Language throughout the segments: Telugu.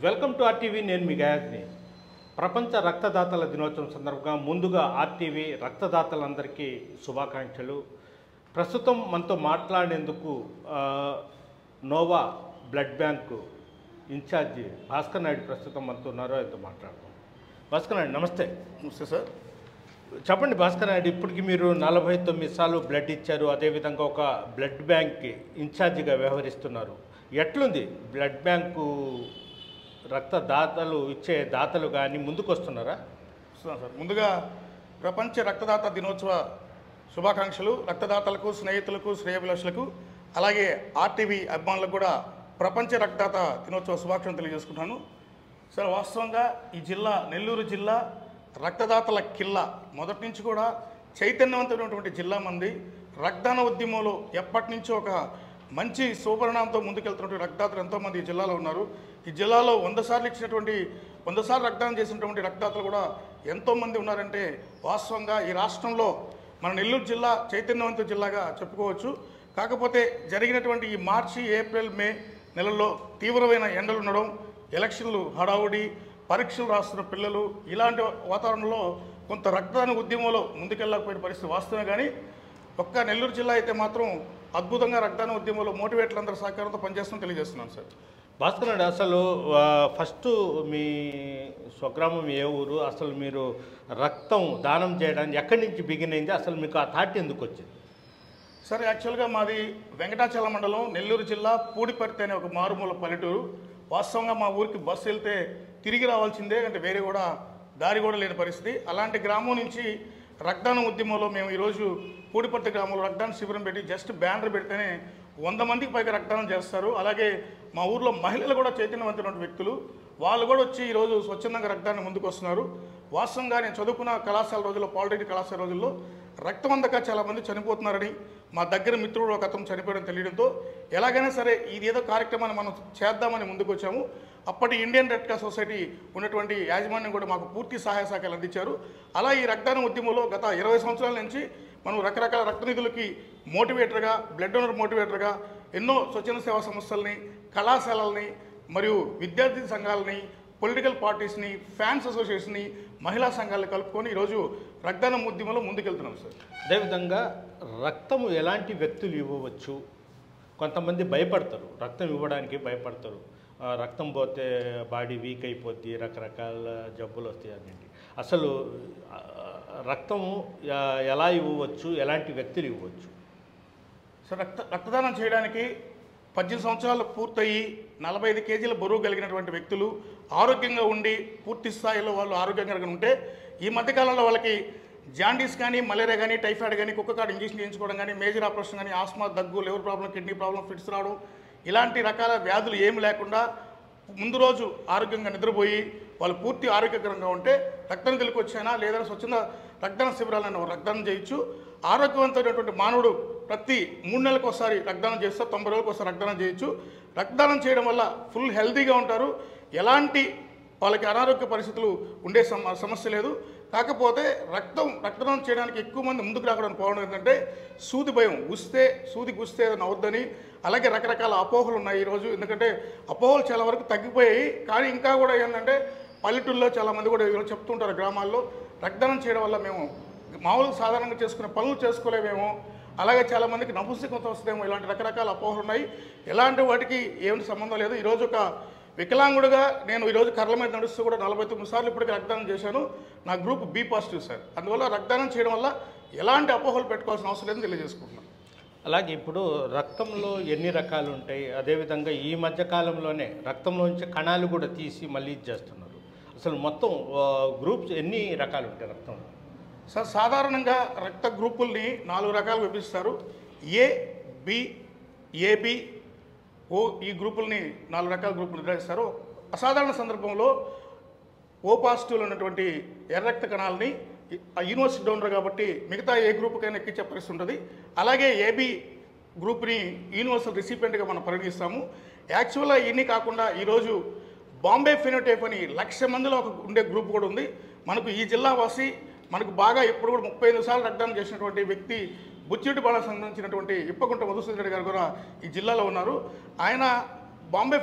Welcome to RTV. నేను మీ గయాజ్ని. ప్రపంచ రక్తదాతల దినోత్సవం సందర్భంగా ముందుగా ఆర్టీవీ రక్తదాతలందరికీ శుభాకాంక్షలు. ప్రస్తుతం మనతో మాట్లాడేందుకు Nova blood bank incharge Bhaskar Naidu ప్రస్తుతం మనతో ఉన్నారు. ఆయనతో మాట్లాడతాం. భాస్కర్ నాయుడు నమస్తే. నమస్తే సార్. చెప్పండి భాస్కర్ నాయుడు, ఇప్పటికి మీరు 49 సార్లు బ్లడ్ ఇచ్చారు. అదేవిధంగా ఒక బ్లడ్ బ్యాంక్ ఇన్ఛార్జిగా వ్యవహరిస్తున్నారు. ఎట్లుంది బ్లడ్ బ్యాంకు? రక్తదాతలు ఇచ్చే దాతలు కానీ ముందుకు వస్తున్నారా? వస్తున్నాను సార్. ముందుగా ప్రపంచ రక్తదాత దినోత్సవ శుభాకాంక్షలు. రక్తదాతలకు, స్నేహితులకు, శ్రేయోభిలాషులకు, అలాగే ఆర్టీవీ అభిమానులకు కూడా ప్రపంచ రక్తదాత దినోత్సవ శుభాకాంక్షలు తెలియజేసుకుంటాను. సార్, వాస్తవంగా ఈ జిల్లా నెల్లూరు జిల్లా రక్తదాతల కిల్లా. మొదటి నుంచి కూడా చైతన్యవంతమైనటువంటి జిల్లా మంది. రక్తదాన ఉద్యమంలో ఎప్పటి నుంచో ఒక మంచి సుపరిణామంతో ముందుకెళ్తున్నటువంటి రక్తదాతలు ఎంతోమంది ఈ జిల్లాలో ఉన్నారు. ఈ జిల్లాలో 100 సార్లు ఇచ్చినటువంటి 100 సార్లు రక్తదానం చేసినటువంటి రక్తదాతలు కూడా ఎంతోమంది ఉన్నారంటే వాస్తవంగా ఈ రాష్ట్రంలో మన నెల్లూరు జిల్లా చైతన్యవంత జిల్లాగా చెప్పుకోవచ్చు. కాకపోతే జరిగినటువంటి ఈ మార్చి, ఏప్రిల్, మే నెలల్లో తీవ్రమైన ఎండలు ఉండడం, ఎలక్షన్లు హడావుడి, పరీక్షలు రాస్తున్న పిల్లలు, ఇలాంటి వాతావరణంలో కొంత రక్తదాన ఉద్యమంలో ముందుకెళ్ళకపోయిన పరిస్థితి వాస్తవమే. కానీ ఒక్క నెల్లూరు జిల్లా అయితే మాత్రం అద్భుతంగా రక్తదాన ఉద్యమంలో మోటివేటర్లందరూ సహకారంతో పనిచేస్తుందని తెలియజేస్తున్నాను సార్. భాస్కర్ నాయుడు, అసలు ఫస్ట్ మీ స్వగ్రామం ఏ ఊరు? అసలు మీరు రక్తం దానం చేయడానికి ఎక్కడి నుంచి బిగిన్ అయింది? అసలు మీకు ఆ థాట్ ఎందుకు వచ్చింది? సార్, యాక్చువల్గా మాది వెంకటాచలం మండలం, నెల్లూరు జిల్లా పూడిపర్తి అనే ఒక మారుమూల పల్లెటూరు. వాస్తవంగా మా ఊరికి బస్సు వెళ్తే తిరిగి రావాల్సిందే, అంటే వేరే కూడా దారి కూడా లేని పరిస్థితి. అలాంటి గ్రామం నుంచి రక్తదాన ఉద్యమంలో మేము ఈరోజు పూడిపర్తి గ్రామంలో రక్తదాన శిబిరం పెట్టి జస్ట్ బ్యానర్ పెడితేనే 100 మందికి పైగా రక్తదానం చేస్తారు. అలాగే మా ఊర్లో మహిళలు కూడా చైతన్యవంతమైన వ్యక్తులు, వాళ్ళు కూడా వచ్చి ఈరోజు స్వచ్ఛందంగా రక్తదానం ముందుకు వస్తున్నారు. వాస్తవంగా నేను చదువుకున్న కళాశాల రోజుల్లో, పాలిటెక్నిక్ కళాశాల రోజుల్లో రక్తం అందక చాలామంది చనిపోతున్నారని, మా దగ్గర మిత్రుడు ఒక అతను చనిపోయడం తెలియడంతో ఎలాగైనా సరే ఇదేదో కార్యక్రమాన్ని మనం చేద్దామని ముందుకు వచ్చాము. అప్పటి ఇండియన్ రెడ్ క్రాస్ సొసైటీ ఉన్నటువంటి యాజమాన్యం కూడా మాకు పూర్తి సహాయ సహకారాలు అందించారు. అలా ఈ రక్తదాన ఉద్యమంలో గత 20 సంవత్సరాల నుంచి మనం రకరకాల రక్త నిధులకి మోటివేటర్గా, బ్లడ్ డోనర్ మోటివేటర్గా ఎన్నో స్వచ్ఛంద సేవా సంస్థల్ని, కళాశాలల్ని, మరియు విద్యార్థి సంఘాలని, పొలిటికల్ పార్టీస్ని, ఫ్యాన్స్ అసోసియేషన్ని, మహిళా సంఘాలను కలుపుకొని ఈరోజు రక్తదాన ఉద్యమంలో ముందుకెళ్తున్నాం సార్. అదేవిధంగా రక్తము ఎలాంటి వ్యక్తులు ఇవ్వవచ్చు? కొంతమంది భయపడతారు, రక్తం ఇవ్వడానికి భయపడతారు. రక్తం పోతే బాడీ వీక్ అయిపోద్ది, రకరకాల జబ్బులు వస్తాయి అన్నింటి. అసలు రక్తము ఎలా ఇవ్వవచ్చు, ఎలాంటి వ్యక్తులు ఇవ్వచ్చు? సార్, రక్తదానం చేయడానికి 18 సంవత్సరాలు పూర్తయి 45 కేజీల బరువు కలిగినటువంటి వ్యక్తులు, ఆరోగ్యంగా ఉండి పూర్తి స్థాయిలో వాళ్ళు ఆరోగ్యంగా ఉంటే, ఈ మధ్యకాలంలో వాళ్ళకి జాండీస్ కానీ, మలేరియా కానీ, టైఫాయిడ్ కానీ, కుక్క కాడ ఇంజక్షన్ చేయించుకోవడం కానీ, మేజర్ ఆపరేషన్ కానీ, ఆస్మా, దగ్గు, liver problem, kidney problem, fits రావడం, ఇలాంటి రకాల వ్యాధులు ఏమి లేకుండా ముందు రోజు ఆరోగ్యంగా నిద్రపోయి వాళ్ళు పూర్తి ఆరోగ్యకరంగా ఉంటే రక్తం వచ్చానా లేదా స్వచ్ఛంద రక్తదాన శిబిరాలను రక్తదానం చేయొచ్చు. ఆరోగ్యవంతమైనటువంటి మానవుడు ప్రతి 3 నెలలకు ఒకసారి రక్తదానం చేస్తే 90 రోజులకు ఒకసారి రక్తదానం చేయొచ్చు. రక్తదానం చేయడం వల్ల ఫుల్ హెల్తీగా ఉంటారు. ఎలాంటి వాళ్ళకి అనారోగ్య పరిస్థితులు ఉండే సమస్య లేదు. కాకపోతే రక్తదానం చేయడానికి ఎక్కువ మంది ముందుకు రావడానికి పోవడం ఏంటంటే సూది భయం. సూది గుస్తే ఏదైనా అవద్దని, అలాగే రకరకాల అపోహలు ఉన్నాయి ఈరోజు. ఎందుకంటే అపోహలు చాలా వరకు తగ్గిపోయాయి. కానీ ఇంకా కూడా ఏంటంటే పల్లెటూళ్ళలో చాలామంది కూడా ఈరోజు చెప్తుంటారు, గ్రామాల్లో రక్తదానం చేయడం వల్ల మేము మామూలుగా సాధారణంగా చేసుకునే పనులు చేసుకోలేమేమో, అలాగే చాలామందికి నపుంసకత్వం వస్తుందేమో, ఇలాంటి రకరకాల అపోహలు ఉన్నాయి. ఎలాంటి వాటికి ఏమిటి సంబంధం లేదు. ఈరోజు ఒక వికలాంగుడుగా నేను ఈరోజు కర్రల మీద నడుస్తూ కూడా 49 సార్లు ఇప్పటికీ రక్తదానం చేశాను. నా గ్రూప్ బి పాజిటివ్ సార్. అందువల్ల రక్తదానం చేయడం వల్ల ఎలాంటి అపోహలు పెట్టుకోవాల్సిన అవసరం లేదని తెలియజేసుకుంటున్నాను. అలాగే ఇప్పుడు రక్తంలో ఎన్ని రకాలు ఉంటాయి? అదేవిధంగా ఈ మధ్య కాలంలోనే రక్తంలోంచి కణాలు కూడా తీసి మళ్ళీ ఇచ్చేస్తున్నారు. అసలు మొత్తం గ్రూప్స్ ఎన్ని రకాలు ఉంటాయి రక్తంలో? సార్, సాధారణంగా రక్త గ్రూపుల్ని 4 రకాలు విభజిస్తారు. ఏ, బి, ఏబి, ఓ, ఈ గ్రూపుల్ని 4 రకాల గ్రూపులు నిర్వహిస్తారు. అసాధారణ సందర్భంలో ఓ పాజిటివ్లో ఉన్నటువంటి ఎర్ర రక్త కణాలని యూనివర్సల్ డోనర్ కాబట్టి మిగతా ఏ గ్రూప్కైనా ఎక్కించే పరిస్థితి ఉంటుంది. అలాగే ఏబి గ్రూప్ని యూనివర్సల్ రిసిపియంట్గా మనం పరిగణిస్తాము. యాక్చువల్గా ఇన్ని కాకుండా ఈరోజు బాంబే ఫినోటైప్ అని 1,00,000 మందిలో ఒక ఉండే గ్రూప్ కూడా ఉంది. మనకు ఈ జిల్లా వాసి మనకు బాగా ఎప్పుడు కూడా 35 సార్లు రక్తదానం చేసినటువంటి వ్యక్తి బుచ్చిరెడ్డి బాలకు సంబంధించినటువంటి ఇప్పకుంట మధుసూదన్ రెడ్డి గారు కూడా ఈ జిల్లాలో ఉన్నారు. ఆయన బాంబే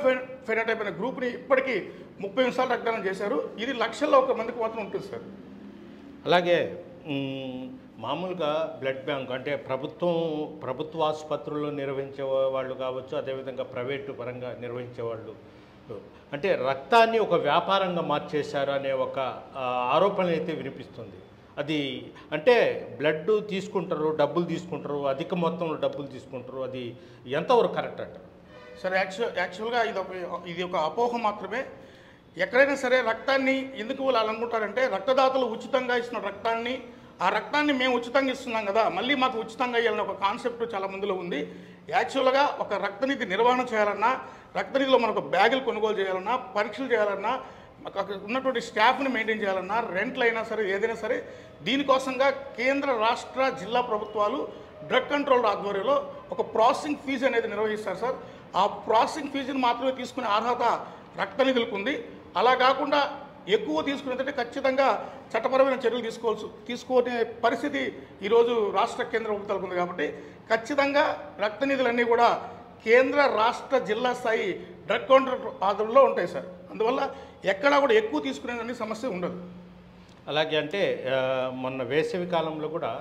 ఫెనోటైప్ అనే గ్రూప్ని ఇప్పటికీ 30 నిమిషాలు రక్తదానం చేశారు. ఇది లక్షల్లో 1 మందికి మాత్రం ఉంటుంది సార్. అలాగే మామూలుగా బ్లడ్ బ్యాంక్ అంటే ప్రభుత్వ ఆసుపత్రుల్లో నిర్వహించే వాళ్ళు కావచ్చు, అదేవిధంగా ప్రైవేటు పరంగా నిర్వహించే వాళ్ళు అంటే రక్తాన్ని ఒక వ్యాపారంగా మార్చేశారు అనే ఒక ఆరోపణ అయితే వినిపిస్తుంది. అది అంటే బ్లడ్ తీసుకుంటారు, డబ్బులు తీసుకుంటారు, అధిక మొత్తంలో డబ్బులు తీసుకుంటారు, అది ఎంతవరకు కరెక్ట్ అంటారు? సరే, యాక్చువల్గా ఇది ఒక అపోహ మాత్రమే. ఎక్కడైనా సరే రక్తాన్ని ఎందుకు వాళ్ళు అనుకుంటారంటే, రక్తదాతలు ఉచితంగా ఇస్తున్న రక్తాన్ని, ఆ రక్తాన్ని మేము ఉచితంగా ఇస్తున్నాం కదా, మళ్ళీ మాకు ఉచితంగా ఇవ్వాలన్న ఒక కాన్సెప్ట్ చాలా మందిలో ఉంది. యాక్చువల్గా ఒక రక్తనిధి నిర్వహణ చేయాలన్నా, రక్తనిధిలో మనకు బ్యాగులు కొనుగోలు చేయాలన్నా, పరీక్షలు చేయాలన్నా, అక్కడ ఉన్నటువంటి స్టాఫ్ని మెయింటైన్ చేయాలన్నా, రెంట్లు అయినా సరే ఏదైనా సరే, దీనికోసంగా కేంద్ర రాష్ట్ర జిల్లా ప్రభుత్వాలు డ్రగ్ కంట్రోల్ ఆధ్వర్యంలో ఒక ప్రాసెసింగ్ ఫీజు అనేది నిర్వహిస్తారు సార్. ఆ ప్రాసెసింగ్ ఫీజుని మాత్రమే తీసుకునే అర్హత రక్తనిధులకు ఉంది. అలా కాకుండా ఎక్కువ తీసుకునేందుకంటే ఖచ్చితంగా చట్టపరమైన చర్యలు తీసుకునే పరిస్థితి ఈరోజు రాష్ట్ర కేంద్ర ప్రభుత్వాలకు ఉంది. కాబట్టి ఖచ్చితంగా రక్తనిధులన్నీ కూడా కేంద్ర రాష్ట్ర జిల్లా స్థాయి డ్రగ్ కంట్రోల్ ఆధ్వర్యంలో ఉంటాయి సార్. అందువల్ల ఎక్కడా కూడా ఎక్కువ తీసుకునేదని సమస్య ఉండదు. అలాగే అంటే మొన్న వేసవి కాలంలో కూడా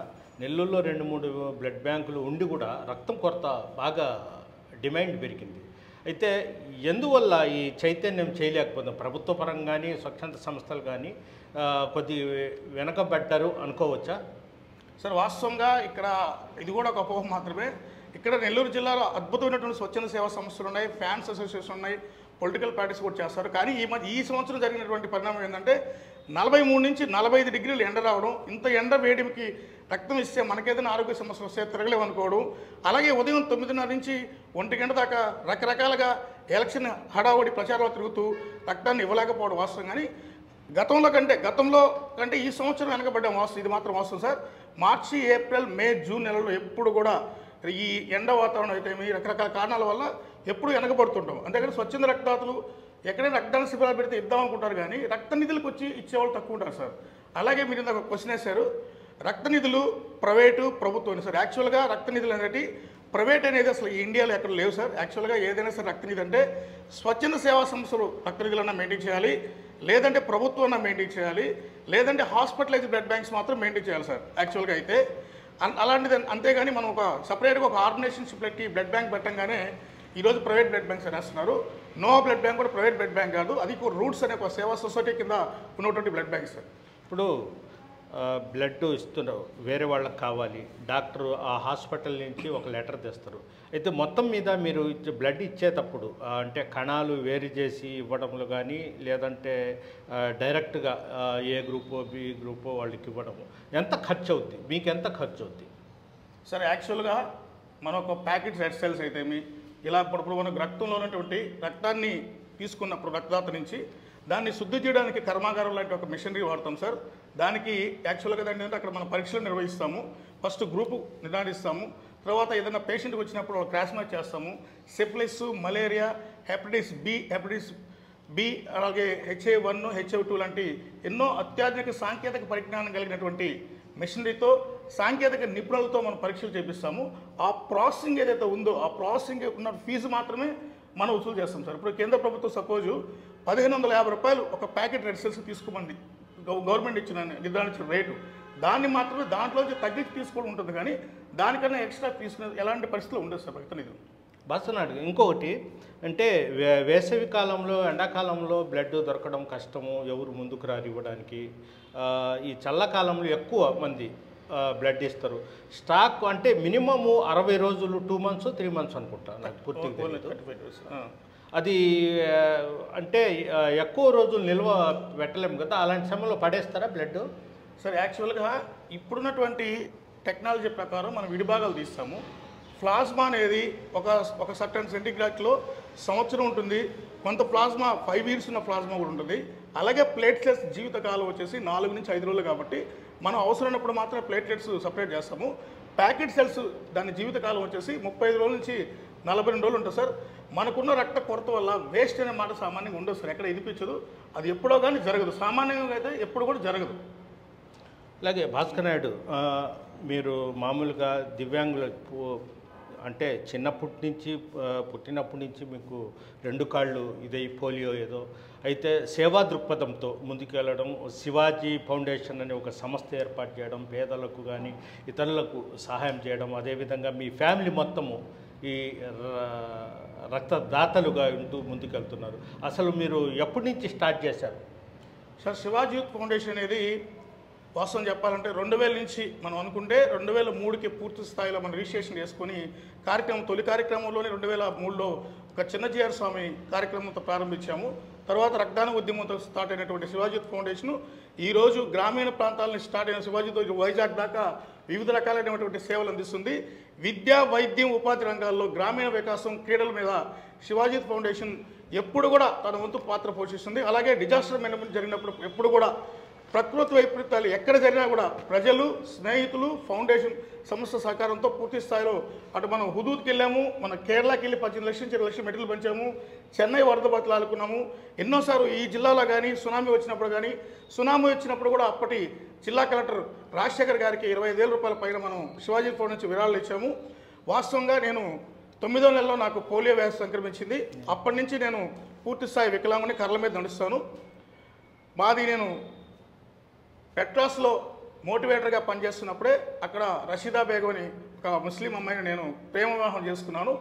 నెల్లూరులో 2-3 బ్లడ్ బ్యాంకులు ఉండి కూడా రక్తం కొరత బాగా డిమాండ్ పెరిగింది. అయితే ఎందువల్ల ఈ చైతన్యం చేయలేకపోతుంది? ప్రభుత్వ పరంగా కానీ స్వచ్ఛంద సంస్థలు కానీ కొద్ది వెనకబడ్డారు అనుకోవచ్చా? సార్, వాస్తవంగా ఇక్కడ ఇది కూడా ఒక అపోహ మాత్రమే. ఇక్కడ నెల్లూరు జిల్లాలో అద్భుతమైనటువంటి స్వచ్ఛంద సేవా సంస్థలు ఉన్నాయి, ఫ్యాన్స్ అసోసియేషన్ ఉన్నాయి, పొలిటికల్ పార్టీస్ కూడా చేస్తారు. కానీ ఈ సంవత్సరం జరిగినటువంటి పరిణామం ఏంటంటే 43 నుంచి 45 డిగ్రీలు ఎండ రావడం, ఇంత ఎండ వేడికి రక్తం ఇస్తే మనకేదైనా ఆరోగ్య సమస్యలు వస్తే తిరగలేమనుకోవడం, అలాగే ఉదయం 9:30 నుంచి 1 గంట దాకా రకరకాలుగా ఎలక్షన్ హడావుడి ప్రచారంలో తిరుగుతూ రక్తాన్ని ఇవ్వలేకపోవడం వాస్తవం. కానీ గతంలో కంటే ఈ సంవత్సరం వెనకబడ్డాం వాస్తవం. ఇది మాత్రం వాస్తవం సార్. మార్చి, ఏప్రిల్, మే, జూన్ నెలలో ఎప్పుడు కూడా ఈ ఎండ వాతావరణం అయితే రకరకాల కారణాల వల్ల ఎప్పుడు వెనకబడుతుంటాం. అంతేకాని స్వచ్ఛంద రక్తదాతలు ఎక్కడైనా రక్తదాన శిబిరాలు పెడితే ఇద్దాం అనుకుంటారు, కానీ రక్త నిధులకు వచ్చి ఇచ్చేవాళ్ళు తక్కువ ఉంటారు సార్. అలాగే మీరు ఇందాక క్వశ్చన్ వేశారు, రక్త నిధులు ప్రైవేటు ప్రభుత్వం సార్. యాక్చువల్గా రక్త నిధులు అనేది ప్రైవేట్ అనేది అసలు ఇండియాలో ఎక్కడ లేవు సార్. యాక్చువల్గా ఏదైనా సరే రక్త నిధి అంటే స్వచ్ఛంద సేవా సంస్థలు రక్త నిధులన్నా మెయింటైన్ చేయాలి, లేదంటే ప్రభుత్వం అన్నా మెయింటైన్ చేయాలి, లేదంటే హాస్పిటలైజ్ బ్లడ్ బ్యాంక్స్ మాత్రం మెయింటైన్ చేయాలి సార్ యాక్చువల్గా అయితే. అలాంటిది అంతేగాని మనం ఒక సపరేట్గా ఒక ఆర్గనైజేషన్షిప్ పెట్టి బ్లడ్ బ్యాంక్ పెట్టంగానే ఈరోజు ప్రైవేట్ బ్లడ్ బ్యాంక్స్ అనేస్తున్నారు. నో బ్లడ్ బ్యాంక్ కూడా ప్రైవేట్ బ్లడ్ బ్యాంక్ కాదు, అది రూట్స్ అనే ఒక సేవా సొసైటీ కింద ఉన్నటువంటి బ్లడ్ బ్యాంక్ సార్. ఇప్పుడు బ్లడ్ ఇస్తున్నారు, వేరే వాళ్ళకి కావాలి, డాక్టర్ ఆ హాస్పిటల్ నుంచి ఒక లెటర్ తెస్తారు. అయితే మొత్తం మీద మీరు బ్లడ్ ఇచ్చేటప్పుడు అంటే కణాలు వేరు చేసి ఇవ్వడంలో కానీ, లేదంటే డైరెక్ట్గా ఏ గ్రూపో బి గ్రూపో వాళ్ళకి ఇవ్వడము ఎంత ఖర్చు అవుద్ది? మీకు ఎంత ఖర్చు అవుద్ది సార్? యాక్చువల్గా మన ఒక ప్యాకెట్ రెడ్ సెల్స్ అయితే ఇలా ఇప్పుడు మనకు రక్తంలో ఉన్నటువంటి రక్తాన్ని తీసుకున్నప్పుడు రక్తదాత నుంచి దాన్ని శుద్ధి చేయడానికి కర్మాగారం లాంటి ఒక మిషనరీ వాడతాం సార్. దానికి యాక్చువల్గా దాన్ని అక్కడ మనం పరీక్షలు నిర్వహిస్తాము. ఫస్ట్ గ్రూపు నిర్ధారిస్తాము, తర్వాత ఏదైనా పేషెంట్కి వచ్చినప్పుడు క్రాస్ మ్యాచ్ చేస్తాము. సిఫిలిస్, మలేరియా, హెపటైటిస్ బి, అలాగే HIV1, HIV2 లాంటి ఎన్నో అత్యాధునిక సాంకేతిక పరిజ్ఞానం కలిగినటువంటి మెషినరీతో, సాంకేతిక నిపుణులతో మనం పరీక్షలు చేపిస్తాము. ఆ ప్రాసెసింగ్ ఏదైతే ఉందో ఆ ప్రాసెసింగ్ ఉన్న ఫీజు మాత్రమే మనం వసూలు చేస్తాం సార్. ఇప్పుడు కేంద్ర ప్రభుత్వం సపోజు 1550 రూపాయలు ఒక ప్యాకెట్ రెడ్ సెల్స్ తీసుకోమంది, గవర్నమెంట్ నిర్ధారించిన రేటు, దాన్ని మాత్రమే దాంట్లోంచి తగ్గించి తీసుకోవడం ఉంటుంది, కానీ దానికన్నా ఎక్స్ట్రా తీసుకునే ఎలాంటి పరిస్థితులు ఉండదు సార్ రక్త నిధులు. బస్సునాడు ఇంకొకటి అంటే వేసవి కాలంలో, ఎండాకాలంలో బ్లడ్ దొరకడం కష్టము, ఎవరు ముందుకు రారు ఇవ్వడానికి. ఈ చల్లకాలంలో ఎక్కువ మంది బ్లడ్ ఇస్తారు. స్టాక్ అంటే మినిమము 60 రోజులు, 2 months 3 months అనుకుంటా, నాకు పూర్తిగా అది. అంటే ఎక్కువ రోజులు నిల్వ పెట్టలేము కదా, అలాంటి సమయంలో పడేస్తారా బ్లడ్? సార్, యాక్చువల్గా ఇప్పుడున్నటువంటి టెక్నాలజీ ప్రకారం మనం విడిభాగాలు తీస్తాము. ప్లాస్మా అనేది ఒక సర్టన్ సెంటిగ్రేడ్లో సంవత్సరం ఉంటుంది, కొంత ప్లాస్మా 5 years ఉన్న ప్లాస్మా కూడా ఉంటుంది. అలాగే ప్లేట్లెట్స్ జీవితకాలం వచ్చేసి 4 నుంచి 5 రోజులు, కాబట్టి మనం అవసరమైనప్పుడు మాత్రమే ప్లేట్లెట్స్ సపరేట్ చేస్తాము. ప్యాకెట్ సెల్స్ దాని జీవితకాలం వచ్చేసి 35 రోజుల నుంచి 42 రోజులు ఉంటుంది సార్. మనకున్న రక్త కొరత వల్ల వేస్ట్ అనే మాట సామాన్యంగా ఉండదు సార్, ఎక్కడ ఇదిపించదు, అది ఎప్పుడో కానీ జరగదు, సామాన్యంగా అయితే ఎప్పుడు కూడా జరగదు. అలాగే భాస్కర్ నాయుడు, మీరు మామూలుగా దివ్యాంగుల అంటే పుట్టినప్పటి నుంచి మీకు 2 కాళ్ళు ఇదే పోలియో ఏదో అయితే సేవా దృక్పథంతో ముందుకెళ్ళడం, శివాజీ ఫౌండేషన్ అనే ఒక సంస్థ ఏర్పాటు చేయడం, పేదలకు కానీ ఇతరులకు సహాయం చేయడం, అదేవిధంగా మీ ఫ్యామిలీ మొత్తము ఈ రక్తదాతలుగా ఉంటూ ముందుకెళ్తున్నారు. అసలు మీరు ఎప్పటి నుంచి స్టార్ట్ చేశారు? సార్, శివాజీ యూత్ ఫౌండేషన్ అనేది వాస్తవం చెప్పాలంటే 2000 నుంచి మనం అనుకుంటే 2003కి పూర్తి స్థాయిలో మనం రిజిస్ట్రేషన్ చేసుకొని తొలి కార్యక్రమంలోనే 2003లో ఒక చిన్నజీఆర్ స్వామి కార్యక్రమంతో ప్రారంభించాము. తర్వాత రక్తదాన ఉద్యమంతో స్టార్ట్ అయినటువంటి శివాజీ యూత్ ఫౌండేషన్ ఈరోజు గ్రామీణ ప్రాంతాలని స్టార్ట్ అయిన శివాజీ వైజాగ్ దాకా వివిధ రకాలైనటువంటి సేవలు అందిస్తుంది. విద్య, వైద్యం, ఉపాధి రంగాల్లో గ్రామీణ వికాసం, క్రీడల మీద శివాజీ యూత్ ఫౌండేషన్ ఎప్పుడు కూడా తన వంతు పాత్ర పోషిస్తుంది. అలాగే డిజాస్టర్ మేనేజ్మెంట్ జరిగినప్పుడు ఎప్పుడు కూడా ప్రకృతి వైపరీత్యాలు ఎక్కడ జరిగినా కూడా ప్రజలు, స్నేహితులు, ఫౌండేషన్ సంస్థ సహకారంతో పూర్తి స్థాయిలో అటు మనం హుదూద్కి వెళ్ళాము, మన కేరళకి వెళ్ళి 18 లక్షల నుంచి 20 లక్షల మెటీరియల్ పంచాము, చెన్నై వరద బాధితులు ఆదుకున్నాము. ఎన్నోసార్లు ఈ జిల్లాలో కానీ సునామీ వచ్చినప్పుడు కూడా అప్పటి జిల్లా కలెక్టర్ రాజశేఖర్ గారికి 25,000 రూపాయల పైన మనం శివాజీ ఫౌండేషన్ నుంచి విరాళాలు ఇచ్చాము. వాస్తవంగా నేను 9వ నెలలో నాకు పోలియో వ్యాధి సంక్రమించింది. అప్పటి నుంచి నేను పూర్తి స్థాయి వికలాంగుని, కర్రల మీద నడుస్తాను. నేను పెట్రాస్లో మోటివేటర్గా పనిచేస్తున్నప్పుడే అక్కడ రషీదా బేగం అని ఒక ముస్లిం అమ్మాయిని నేను ప్రేమ వివాహం చేసుకున్నాను.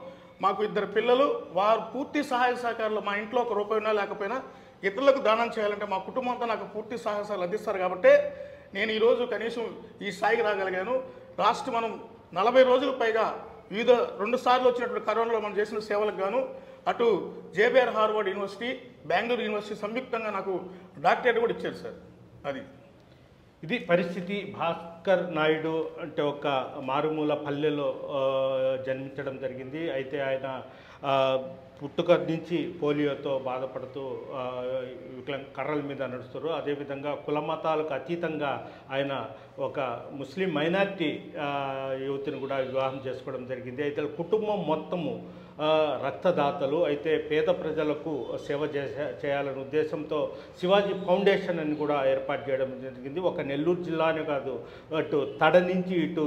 మాకు 2 పిల్లలు. వారు పూర్తి సహాయ సహకారాలు, మా ఇంట్లో ఒక రూపాయి ఉన్నా లేకపోయినా ఇతరులకు దానం చేయాలంటే మా కుటుంబం అంతా నాకు పూర్తి సహాయ సహకారాలు అందిస్తారు. కాబట్టి నేను ఈరోజు కనీసం ఈ స్థాయికి రాగలిగాను. మనం 40 రోజులు పైగా వివిధ 2 సార్లు వచ్చినటువంటి కరోనాలో మనం చేసిన సేవలకు గాను అటు JBR Harvard university, Bengaluru university సంయుక్తంగా నాకు డాక్టరేట్ కూడా ఇచ్చారు సార్. ఇది పరిస్థితి. భాస్కర్ నాయుడు అంటే ఒక మారుమూల పల్లెలో జన్మించడం జరిగింది. అయితే ఆయన పుట్టుక నుంచి పోలియోతో బాధపడుతూ కర్రల మీద నడుస్తారు. అదేవిధంగా కుల మతాలకు అతీతంగా ఆయన ఒక ముస్లిం మైనారిటీ యువతిని కూడా వివాహం చేసుకోవడం జరిగింది. అయితే కుటుంబం మొత్తము రక్తదాతలు. అయితే పేద ప్రజలకు సేవ చేయాలనే ఉద్దేశంతో శివాజీ ఫౌండేషన్ అని కూడా ఏర్పాటు చేయడం జరిగింది. ఒక నెల్లూరు జిల్లానే కాదు, అటు తడ నుంచి ఇటు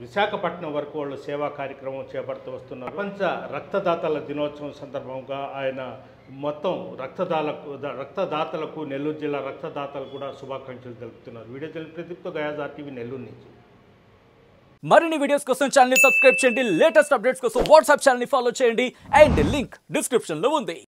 విశాఖపట్నం వరకు వాళ్ళు సేవా కార్యక్రమం చేపడుతూ వస్తున్నారు. ప్రపంచ రక్తదాతల దినోత్సవం సందర్భంగా ఆయన మొత్తం రక్తదాతలకు నెల్లూరు జిల్లా రక్తదాతలకు కూడా శుభాకాంక్షలు తెలుపుతున్నారు. వీడియో ప్రదీప్తో గయాజ్ RTV నెల్లూరు నుంచి. మరిన్ని వీడియోస్ కోసం ఛానల్ ని సబ్స్క్రైబ్ చేయండి. లేటెస్ట్ అప్డేట్స్ కోసం వాట్సాప్ ఛానల్ ని ఫాలో చేయండి. అండ్ లింక్ డిస్క్రిప్షన్ లో ఉంది.